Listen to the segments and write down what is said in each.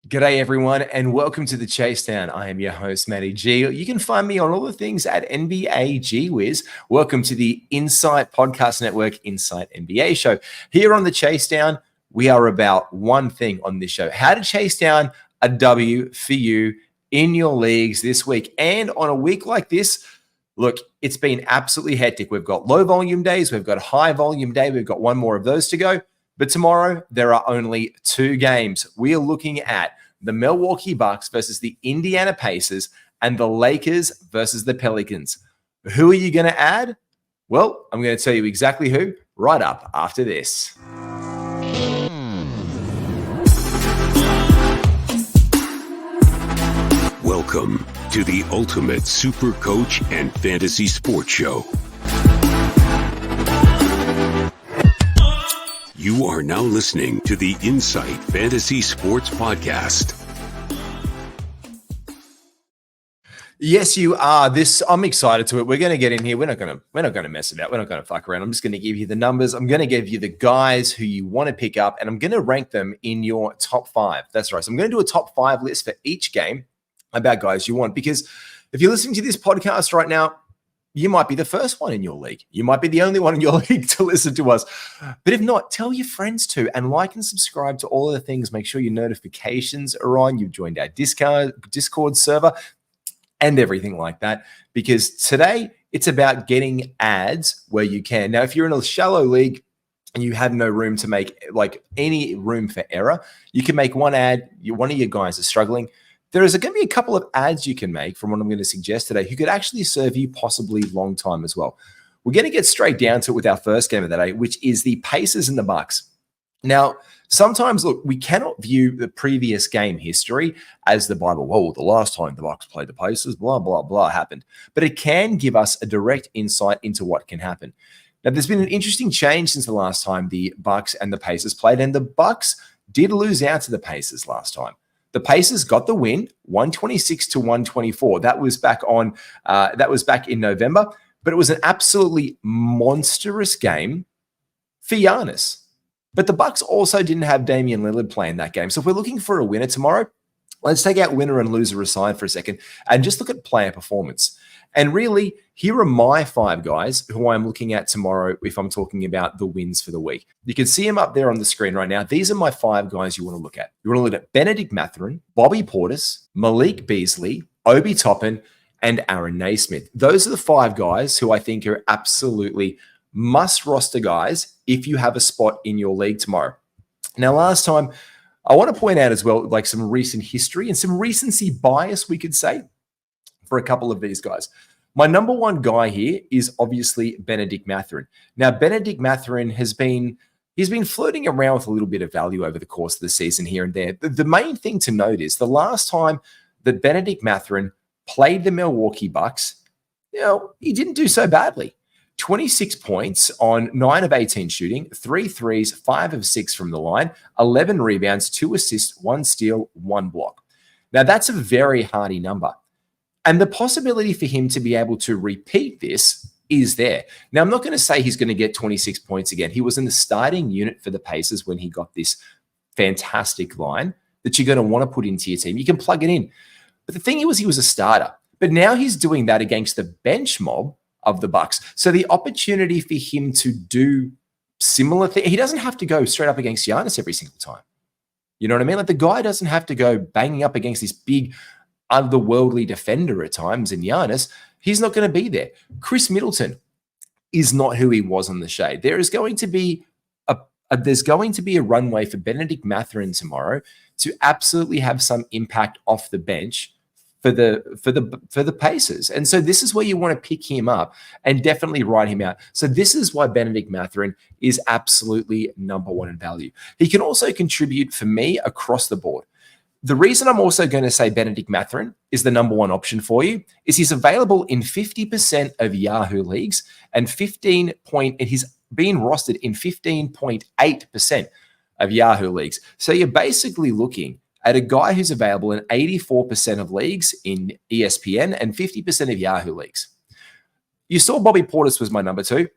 G'day everyone and welcome to the Chasedown. I am your host, Matty G. You can find me on all the things at NBA GWiz. Welcome to the Insight Podcast Network Insight NBA show. Here on the Chasedown, we are about one thing on this show: how to chase down a W for you in your leagues this week. And on a week like this, look, it's been absolutely hectic. We've got low volume days, we've got a high volume day, we've got one more of those to go. But tomorrow, there are only two games. We are looking at the Milwaukee Bucks versus the Indiana Pacers and the Lakers versus the Pelicans. Who are you going to add? Well, I'm going to tell you exactly who right up after this. Welcome to the Ultimate Super Coach and Fantasy Sports Show. You are now listening to the Insight Fantasy Sports Podcast. Yes, you are. I'm excited to it. We're going to get in here. We're not going to mess about. We're not going to fuck around. I'm just going to give you the numbers. I'm going to give you the guys who you want to pick up, and I'm going to rank them in your top five. That's right. So I'm going to do a top five list for each game about guys you want, because if you're listening to this podcast right now, you might be the first one in your league. You might be the only one in your league to listen to us. But if not, tell your friends to, and like and subscribe to all of the things. Make sure your notifications are on. You've joined our Discord server and everything like that, because today it's about getting ads where you can. Now, if you're in a shallow league and you have no room to make like any room for error, you can make one ad. One of your guys is struggling. There is going to be a couple of ads you can make from what I'm going to suggest today who could actually serve you possibly long time as well. We're going to get straight down to it with our first game of the day, which is the Pacers and the Bucks. Now, sometimes, look, we cannot view the previous game history as the Bible. Whoa, the last time the Bucks played the Pacers, blah, blah, blah happened. But it can give us a direct insight into what can happen. Now, there's been an interesting change since the last time the Bucks and the Pacers played, and the Bucks did lose out to the Pacers last time. The Pacers got the win, 126 to 124. That was back in November, but it was an absolutely monstrous game for Giannis. But the Bucks also didn't have Damian Lillard playing that game. So if we're looking for a winner tomorrow, let's take out winner and loser aside for a second and just look at player performance. And really, here are my five guys who I'm looking at tomorrow if I'm talking about the wins for the week. You can see them up there on the screen right now. These are my five guys you want to look at. You want to look at Bennedict Mathurin, Bobby Portis, Malik Beasley, Obi Toppin, and Aaron Naismith. Those are the five guys who I think are absolutely must roster guys if you have a spot in your league tomorrow. Now, last time, I want to point out as well, like some recent history and some recency bias, we could say, for a couple of these guys. My number one guy here is obviously Bennedict Mathurin. Now, Bennedict Mathurin he's been floating around with a little bit of value over the course of the season here and there. The main thing to note is the last time that Bennedict Mathurin played the Milwaukee Bucks, he didn't do so badly. 26 points on 9 of 18 shooting, 3 threes, 5 of 6 from the line, 11 rebounds, 2 assists, 1 steal, 1 block. Now, that's a very hardy number. And the possibility for him to be able to repeat this is there. Now, I'm not going to say he's going to get 26 points again. He was in the starting unit for the Pacers when he got this fantastic line that you're going to want to put into your team. You can plug it in. But the thing was, he was a starter. But now he's doing that against the bench mob of the Bucks. So the opportunity for him to do similar things, he doesn't have to go straight up against Giannis every single time. You know what I mean? Like, the guy doesn't have to go banging up against this big otherworldly defender at times in Giannis. He's not going to be there. Chris Middleton is not who he was on the shade. There is going to be there's going to be a runway for Bennedict Mathurin tomorrow to absolutely have some impact off the bench for the Pacers. And so this is where you want to pick him up and definitely write him out. So this is why Bennedict Mathurin is absolutely number one in value. He can also contribute for me across the board. The reason I'm also going to say Bennedict Mathurin is the number one option for you is he's available in 50% of Yahoo leagues and he's been rostered in 15.8% of Yahoo leagues. So you're basically looking at a guy who's available in 84% of leagues in ESPN and 50% of Yahoo leagues. You saw Bobby Portis was my number two.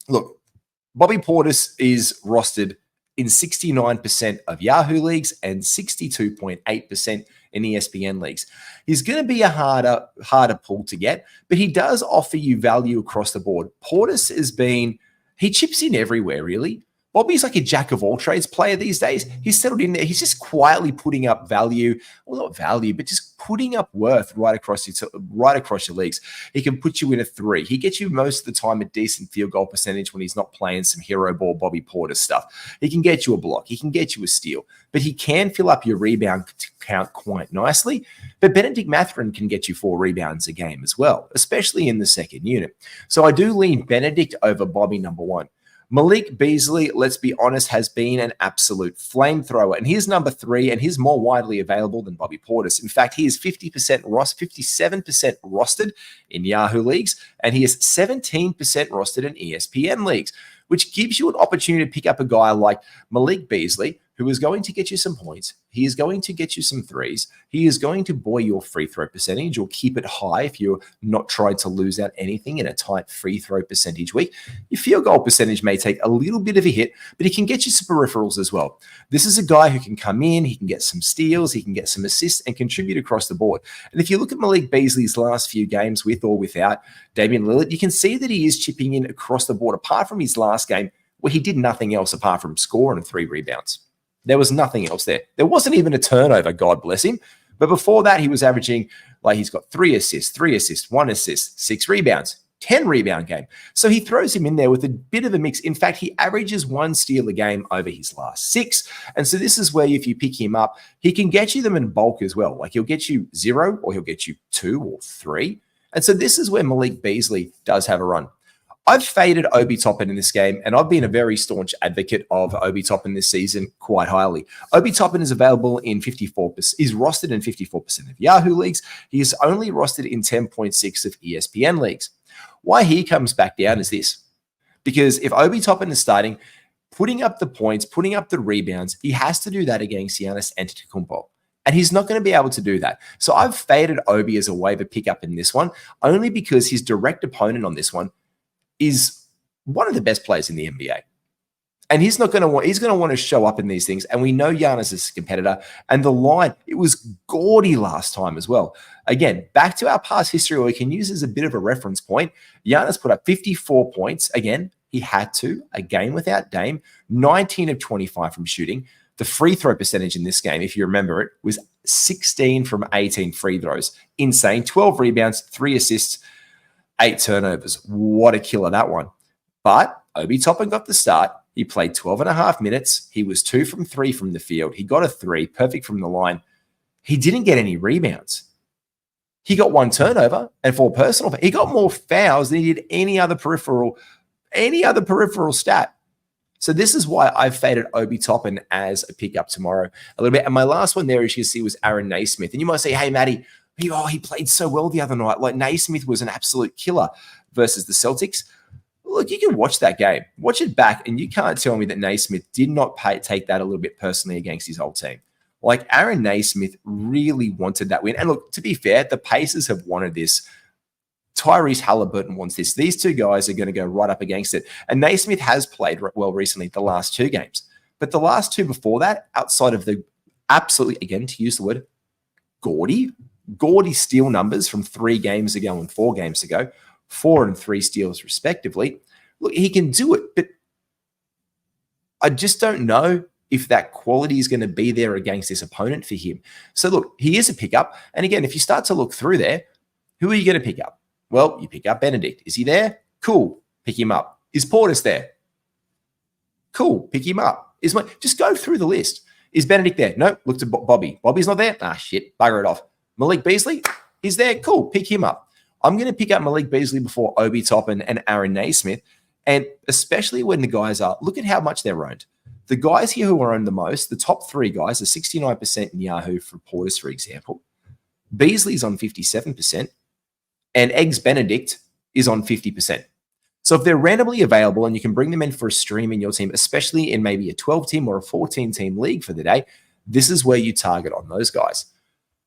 Look, Bobby Portis is rostered in 69% of Yahoo leagues and 62.8% in ESPN leagues. He's going to be a harder pull to get, but he does offer you value across the board. Portis he chips in everywhere, really. Bobby's like a jack of all trades player these days. He's settled in there. He's just quietly putting up value, well, not value, but just putting up worth right across your leagues. He can put you in a 3. He gets you most of the time a decent field goal percentage when he's not playing some hero ball Bobby Portis stuff. He can get you a block. He can get you a steal, but he can fill up your rebound count quite nicely. But Benedict Mathurin can get you 4 rebounds a game as well, especially in the second unit. So I do lean Benedict over Bobby number 1. Malik Beasley, let's be honest, has been an absolute flamethrower. And he's number 3, and he's more widely available than Bobby Portis. In fact, he is 57% rostered in Yahoo leagues, and he is 17% rostered in ESPN leagues, which gives you an opportunity to pick up a guy like Malik Beasley, who is going to get you some points. He is going to get you some threes. He is going to buoy your free throw percentage or keep it high if you're not trying to lose out anything in a tight free throw percentage week. Your field goal percentage may take a little bit of a hit, but he can get you some peripherals as well. This is a guy who can come in, he can get some steals, he can get some assists and contribute across the board. And if you look at Malik Beasley's last few games with or without Damian Lillard, you can see that he is chipping in across the board, apart from his last game where he did nothing else apart from score and 3 rebounds. There was nothing else there. There wasn't even a turnover, God bless him. But before that, he was averaging, he's got 3 assists, 1 assist, 6 rebounds, 10 rebound game. So he throws him in there with a bit of a mix. In fact, he averages 1 steal a game over his last 6. And so this is where if you pick him up, he can get you them in bulk as well. Like he'll get you 0 or he'll get you 2 or 3. And so this is where Malik Beasley does have a run. I've faded Obi Toppin in this game, and I've been a very staunch advocate of Obi Toppin this season quite highly. Obi Toppin is available in 54%. He's rostered in 54% of Yahoo leagues. He is only rostered in 10.6 of ESPN leagues. Why he comes back down is this. Because if Obi Toppin is starting, putting up the points, putting up the rebounds, he has to do that against Giannis Antetokounmpo. And he's not going to be able to do that. So I've faded Obi as a waiver pickup in this one, only because his direct opponent on this one is one of the best players in the NBA. And he's going to want to show up in these things. And we know Giannis is a competitor. And the line, it was gaudy last time as well. Again, back to our past history where we can use as a bit of a reference point. Giannis put up 54 points. Again, he had to, a game without Dame, 19 of 25 from shooting. The free throw percentage in this game, if you remember it, was 16 from 18 free throws. Insane. 12 rebounds, 3 assists, 8 turnovers. What a killer that one. But Obi Toppin got the start. He played 12 and a half minutes. He was 2 from 3 from the field. He got a 3, perfect from the line. He didn't get any rebounds. He got 1 turnover and 4 personal. He got more fouls than he did any other peripheral stat. So this is why I've faded Obi Toppin as a pickup tomorrow a little bit. And my last one there, as you see, was Aaron Naismith. And you might say, hey, Matty, he played so well the other night. Like Naismith was an absolute killer versus the Celtics. Look, you can watch that game. Watch it back, and you can't tell me that Naismith did not take that a little bit personally against his old team. Like Aaron Naismith really wanted that win. And look, to be fair, the Pacers have wanted this. Tyrese Halliburton wants this. These two guys are going to go right up against it. And Naismith has played well recently, the last 2 games. But the last 2 before that, outside of the absolutely, again, to use the word, gaudy steal numbers from 3 games ago and 4 games ago, 4 and 3 steals respectively. Look, he can do it, but I just don't know if that quality is going to be there against this opponent for him. So look, he is a pickup. And again, if you start to look through there, who are you going to pick up? Well, you pick up Benedict. Is he there? Cool. Pick him up. Is Portis there? Cool. Pick him up. Just go through the list. Is Benedict there? No. Look to Bobby. Bobby's not there? Ah, shit. Bugger it off. Malik Beasley? He's there? Cool. Pick him up. I'm going to pick up Malik Beasley before Obi Toppin and Aaron Naismith. And especially when the guys look at how much they're owned. The guys here who are owned the most, the top 3 guys are 69% in Yahoo for Portis, for example. Beasley's on 57%. And Eggs Benedict is on 50%. So if they're randomly available and you can bring them in for a stream in your team, especially in maybe a 12-team or a 14-team league for the day, this is where you target on those guys.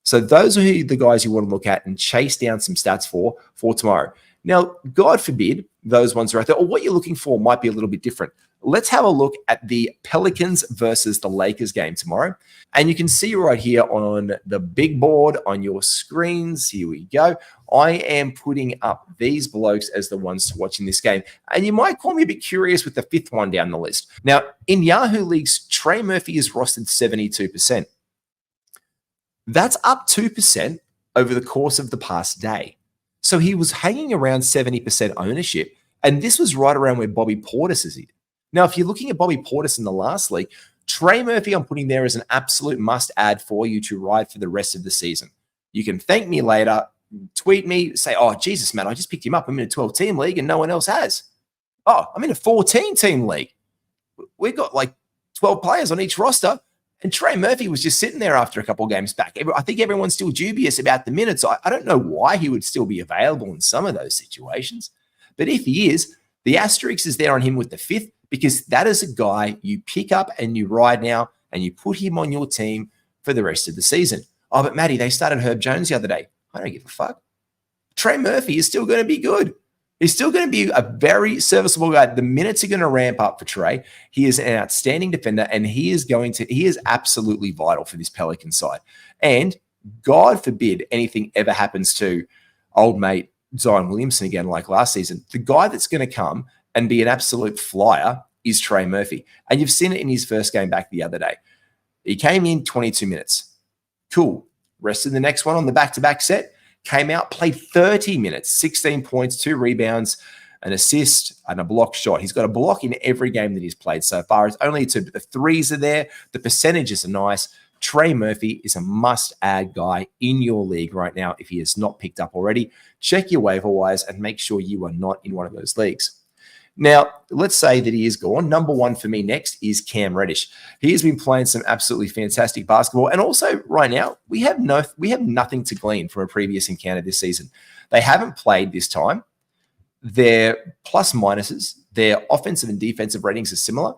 So those are the guys you want to look at and chase down some stats for tomorrow. Now, God forbid those ones are out there, or what you're looking for might be a little bit different. let's have a look at the Pelicans versus the Lakers game tomorrow. And you can see right here on the big board on your screens. Here we go. I am putting up these blokes as the ones watching this game. And you might call me a bit curious with the fifth one down the list. Now, in Yahoo Leagues, Trey Murphy is rostered 72%. That's up 2% over the course of the past day. So he was hanging around 70% ownership. And this was right around where Bobby Portis is. Now, if you're looking at Bobby Portis in the last league, Trey Murphy I'm putting there as an absolute must-add for you to ride for the rest of the season. You can thank me later, tweet me, say, oh, Jesus, man, I just picked him up. I'm in a 12-team league and no one else has. Oh, I'm in a 14-team league. We've got like 12 players on each roster, and Trey Murphy was just sitting there after a couple of games back. I think everyone's still dubious about the minutes. I don't know why he would still be available in some of those situations. But if he is, the asterisk is there on him with the fifth, because that is a guy you pick up and you ride now and you put him on your team for the rest of the season. Oh, but Matty, they started Herb Jones the other day. I don't give a fuck. Trey Murphy is still going to be good. He's still going to be a very serviceable guy. The minutes are going to ramp up for Trey. He is an outstanding defender, and he is absolutely vital for this Pelican side. And God forbid anything ever happens to old mate Zion Williamson again like last season. The guy that's going to come and be an absolute flyer is Trey Murphy. And you've seen it in his first game back the other day. He came in 22 minutes. Cool. Rested the next one on the back-to-back set. Came out, played 30 minutes, 16 points, 2 rebounds, an assist, and a block shot. He's got a block in every game that he's played so far. It's only two. The threes are there. The percentages are nice. Trey Murphy is a must-add guy in your league right now if he is not picked up already. Check your waiver wires and make sure you are not in one of those leagues. Now, let's say that he is gone. Number one for me next is Cam Reddish. He has been playing some absolutely fantastic basketball. And also right now, we have nothing to glean from a previous encounter this season. They haven't played this time. Their plus minuses, their offensive and defensive ratings are similar.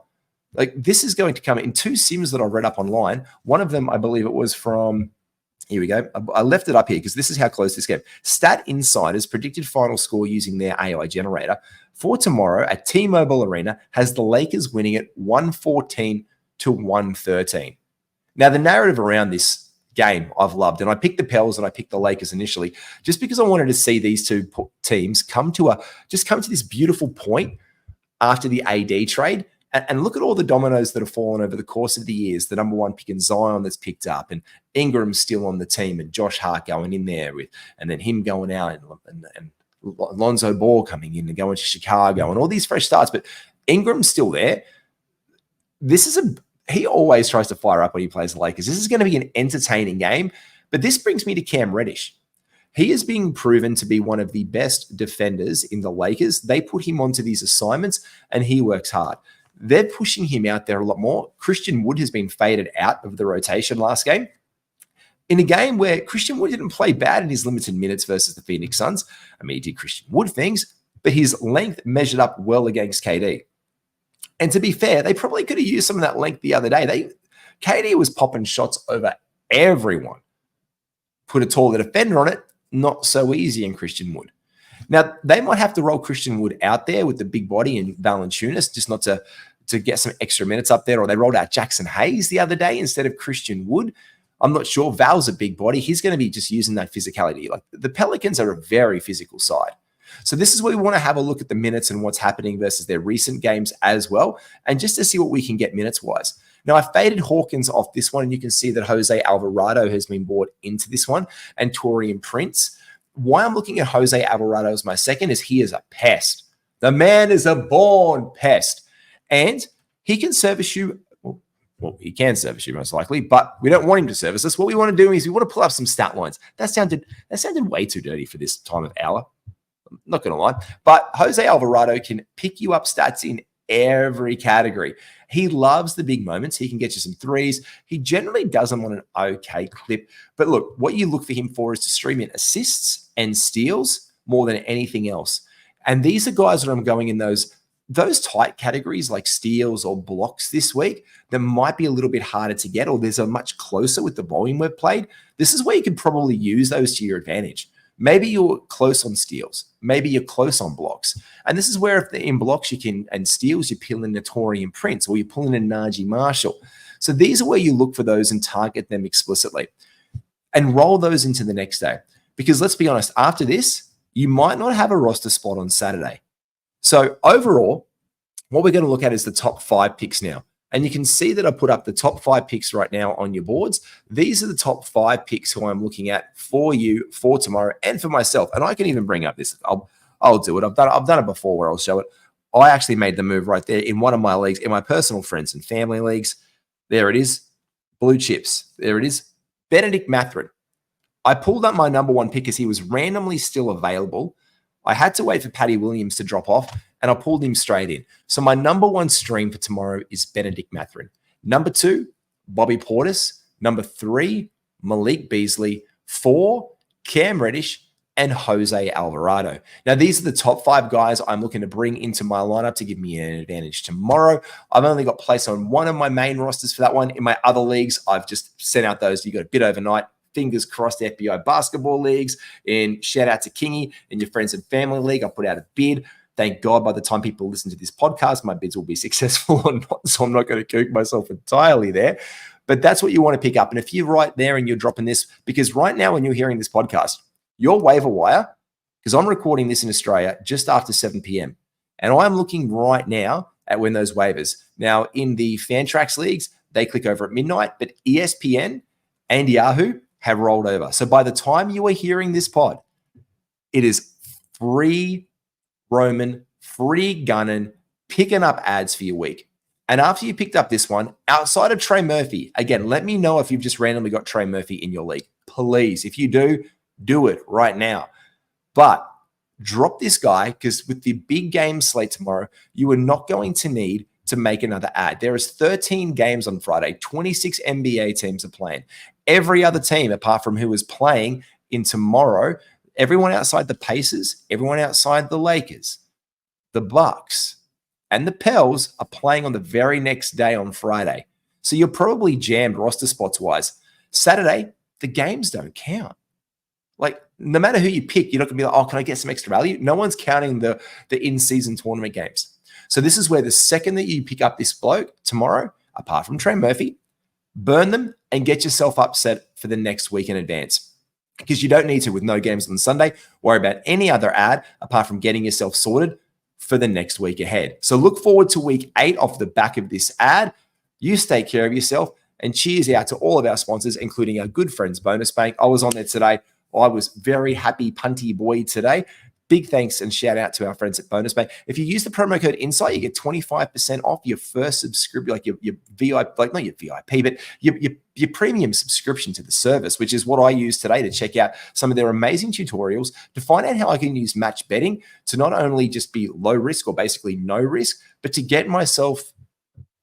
Like, this is going to come in 2 sims that I read up online. One of them, I believe it was from, here we go. I left it up here because this is how close this game. Stat Insiders predicted final score using their AI generator for tomorrow at T-Mobile Arena has the Lakers winning it 114-113. Now, the narrative around this game I've loved, and I picked the Pels and I picked the Lakers initially just because I wanted to see these two teams come to this beautiful point after the AD trade. And look at all the dominoes that have fallen over the course of the years. The number one pick in Zion that's picked up, and Ingram's still on the team, and Josh Hart going in there with, and then him going out, and Lonzo Ball coming in and going to Chicago, and all these fresh starts. But Ingram's still there. He always tries to fire up when he plays the Lakers. This is going to be an entertaining game. But this brings me to Cam Reddish. He is being proven to be one of the best defenders in the Lakers. They put him onto these assignments, and he works hard. They're pushing him out there a lot more. Christian Wood has been faded out of the rotation last game. In a game where Christian Wood didn't play bad in his limited minutes versus the Phoenix Suns. I mean, he did Christian Wood things, but his length measured up well against KD. And to be fair, they probably could have used some of that length the other day. KD was popping shots over everyone. Put a taller defender on it, not so easy in Christian Wood. Now, they might have to roll Christian Wood out there with the big body and Valanciunas, just not to get some extra minutes up there, or they rolled out Jackson Hayes the other day instead of Christian Wood. I'm not sure. Val's a big body. He's going to be just using that physicality. Like, the Pelicans are a very physical side. So this is where we want to have a look at the minutes and what's happening versus their recent games as well, and just to see what we can get minutes-wise. Now, I faded Hawkins off this one, and you can see that Jose Alvarado has been brought into this one, and Taurean Prince. Why I'm looking at Jose Alvarado as my second is he is a pest. The man is a born pest. And he can service you. Well, he can service you most likely, but we don't want him to service us. What we want to do is we want to pull up some stat lines. That sounded way too dirty for this time of hour. I'm not going to lie. But Jose Alvarado can pick you up stats in every category. He loves the big moments. He can get you some threes. He generally does them on an okay clip. But look, what you look for him for is to stream in assists and steals more than anything else. And these are guys that I'm going in those tight categories like steals or blocks this week that might be a little bit harder to get, or there's a much closer with the volume we've played. This is where you could probably use those to your advantage. Maybe you're close on steals. Maybe you're close on blocks. And this is where if in blocks you can, and steals, you peel in Notori and Prince, or you pull in a Najee Marshall. So these are where you look for those and target them explicitly and roll those into the next day. Because let's be honest, after this, you might not have a roster spot on Saturday. So overall, what we're going to look at is the top 5 picks now. And you can see that I put up the top 5 picks right now on your boards. These are the top 5 picks who I'm looking at for you for tomorrow and for myself. And I can even bring up this. I'll do it. I've done it before where I'll show it. I actually made the move right there in one of my leagues, in my personal friends and family leagues. There it is. Blue chips. There it is. Benedict Mathurin. I pulled up my number 1 pick as he was randomly still available. I had to wait for Paddy Williams to drop off, and I pulled him straight in. So my number 1 stream for tomorrow is Benedict Mathurin. Number 2, Bobby Portis. Number 3, Malik Beasley. 4, Cam Reddish, and Jose Alvarado. Now, these are the top 5 guys I'm looking to bring into my lineup to give me an advantage tomorrow. I've only got place on one of my main rosters for that one. In my other leagues, I've just sent out those. You got a bid overnight. Fingers crossed, FBI basketball leagues. And shout out to Kingy and your friends and family league. I put out a bid. Thank God by the time people listen to this podcast, my bids will be successful or not. So I'm not going to kook myself entirely there. But that's what you want to pick up. And if you're right there and you're dropping this, because right now when you're hearing this podcast, your waiver wire, because I'm recording this in Australia just after 7 p.m. And I'm looking right now at when those waivers. Now, in the Fantrax leagues, they click over at midnight, but ESPN and Yahoo have rolled over. So by the time you are hearing this pod, it is free roaming, free gunning, picking up ads for your week. And after you picked up this one, outside of Trey Murphy, again, let me know if you've just randomly got Trey Murphy in your league. Please, if you do it right now. But drop this guy, because with the big game slate tomorrow, you are not going to need to make another ad. There is 13 games on Friday. 26 NBA teams are playing. Every other team, apart from who is playing in tomorrow, everyone outside the Pacers, everyone outside the Lakers, the Bucks, and the Pels are playing on the very next day on Friday. So you're probably jammed roster spots-wise. Saturday, the games don't count. Like, no matter who you pick, you're not going to be like, oh, can I get some extra value? No one's counting the in-season tournament games. So this is where the second that you pick up this bloke tomorrow, apart from Trey Murphy, burn them and get yourself upset for the next week in advance. Because you don't need to, with no games on Sunday, worry about any other ad apart from getting yourself sorted for the next week ahead. So look forward to week 8 off the back of this ad. You take care of yourself, and cheers out to all of our sponsors, including our good friends, Bonus Bank. I was on there today. I was very happy punty boy today. Big thanks and shout out to our friends at Bonus Bank. If you use the promo code INSIGHT, you get 25% off your first subscription, like your VIP, like not your VIP, but your premium subscription to the service, which is what I use today to check out some of their amazing tutorials to find out how I can use match betting to not only just be low risk or basically no risk, but to get myself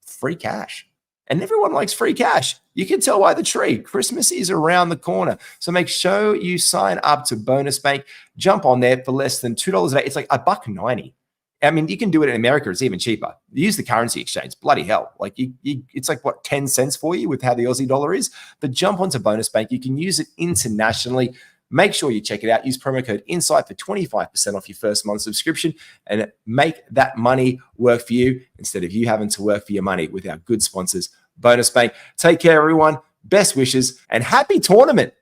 free cash. And everyone likes free cash. You can tell by the tree. Christmas is around the corner. So make sure you sign up to Bonus Bank. Jump on there for less than $2 a day. It's like $1.90. I mean, you can do it in America. It's even cheaper. Use the currency exchange. Bloody hell. Like it's like, what, 10 cents for you with how the Aussie dollar is? But jump onto Bonus Bank. You can use it internationally. Make sure you check it out. Use promo code INSIGHT for 25% off your first month subscription and make that money work for you instead of you having to work for your money with our good sponsors, Bonus Bank. Take care, everyone. Best wishes and happy tournament.